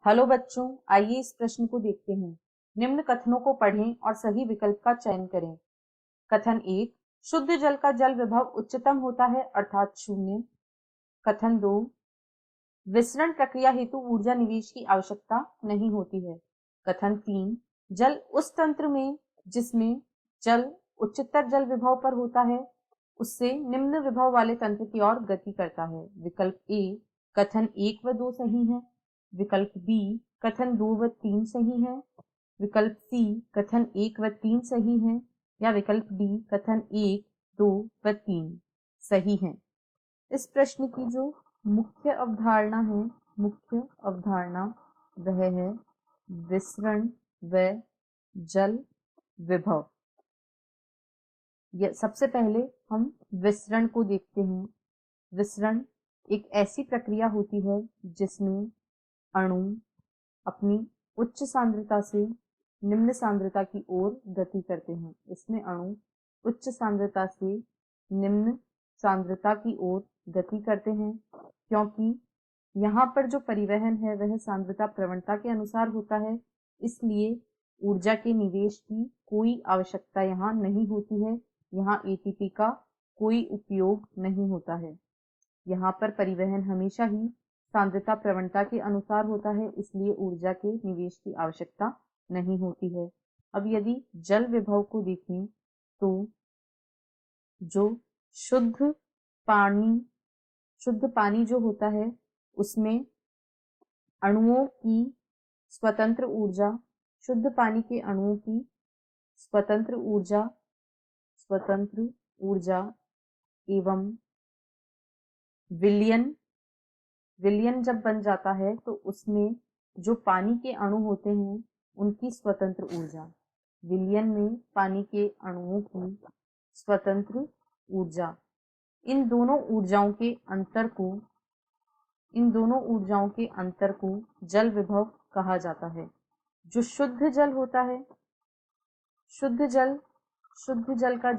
Hello बच्चों, आइए इस प्रश्न को देखते हैं। निम्न कथनों को पढ़ें और सही विकल्प का चयन करें। कथन 1, शुद्ध जल का जल विभव उच्चतम होता है अर्थात 0। कथन 2, विसरण प्रक्रिया हेतु ऊर्जा निवेश की आवश्यकता नहीं होती है। कथन 3, जल उस तंत्र में जिसमें जल उच्चतर जल विभव पर होता है उससे निम्न विभव वाले तंत्र की ओर गति करता है। विकल्प ए कथन 1 व 2 सही है। विकल्प बी कथन 2 व 3 सही है। विकल्प सी कथन 1 व 3 सही है या विकल्प डी कथन 1, 2 व 3 सही है। इस प्रश्न की जो मुख्य अवधारणा है, मुख्य अवधारणा वह है विसरण व जल विभव। सबसे पहले हम विसरण को देखते हैं। विसरण एक ऐसी प्रक्रिया होती है जिसमें अणु अपनी उच्च सांद्रता से निम्न सांद्रता की ओर गति करते हैं। इसमें अणु उच्च सांद्रता से निम्न सांद्रता की ओर गति करते हैं क्योंकि यहाँ पर जो परिवहन है वह सांद्रता प्रवणता के अनुसार होता है, इसलिए ऊर्जा के निवेश की कोई आवश्यकता यहाँ नहीं होती है। यहाँ एटीपी का कोई उपयोग नहीं होता है। यहाँ पर परिवहन हमेशा ही सांद्रता प्रवणता के अनुसार होता है, इसलिए ऊर्जा के निवेश की आवश्यकता नहीं होती है। अब यदि जल विभव को देखें तो जो शुद्ध पानी जो होता है उसमें अणुओं की स्वतंत्र ऊर्जा, शुद्ध पानी के अणुओं की स्वतंत्र ऊर्जा एवं विलयन जब बन जाता है तो उसमें जो पानी के अणु होते हैं उनकी स्वतंत्र ऊर्जा, विलयन में पानी के अणुओं की स्वतंत्र ऊर्जा, इन दोनों ऊर्जाओं के अंतर को जल विभव कहा जाता है। जो शुद्ध जल होता है, शुद्ध जल का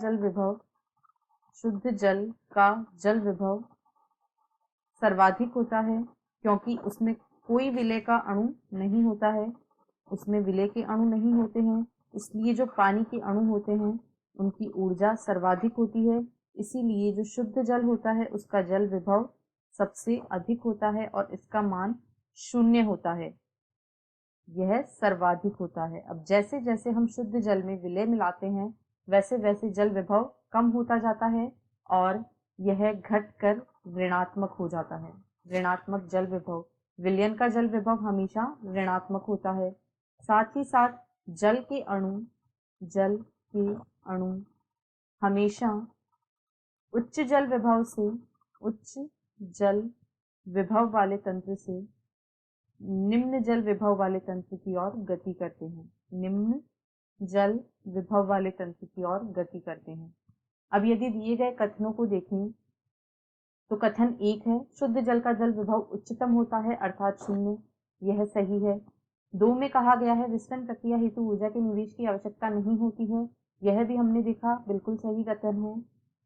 जल विभव सर्वाधिक होता है क्योंकि उसमें कोई विलय का अणु नहीं होता है, उसमें विलय के अणु नहीं होते हैं, इसलिए जो पानी के अणु होते हैं उनकी ऊर्जा सर्वाधिक होती है। इसीलिए जो शुद्ध जल होता है उसका जल विभव सबसे अधिक होता है और इसका मान 0 होता है, यह सर्वाधिक होता है। अब जैसे जैसे हम शुद्ध जल में विलय मिलाते हैं वैसे वैसे जल विभव कम होता जाता है और यह घटकर ऋणात्मक हो जाता है। ऋणात्मक जल विभव, विलयन का जल विभव हमेशा ऋणात्मक होता है। साथ ही साथ जल के अणु हमेशा उच्च जल विभव वाले तंत्र से निम्न जल विभव वाले तंत्र की ओर गति करते हैं। निम्न जल विभव वाले तंत्र की ओर गति करते हैं। अब यदि दिए गए कथनों को देखें तो कथन 1 है, शुद्ध जल का जल विभव उच्चतम होता है अर्थात 0, यह सही है। 2 में कहा गया है विसरण प्रक्रिया हेतु ऊर्जा के निवेश की आवश्यकता नहीं होती है, यह भी हमने देखा, बिल्कुल सही कथन है।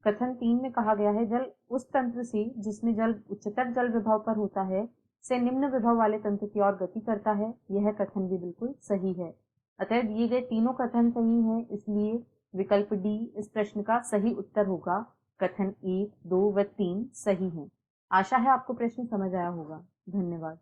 कथन 3 में कहा गया है जल उस तंत्र से जिसमें जल उच्चतर जल विभव पर होता है से निम्न विभव वाले तंत्र की ओर गति करता है, यह कथन भी बिल्कुल सही है। अतः दिए गए तीनों कथन सही हैं, इसलिए विकल्प डी इस प्रश्न का सही उत्तर होगा। कथन 1, 2 व 3 सही हैं। आशा है आपको प्रश्न समझ आया होगा। धन्यवाद।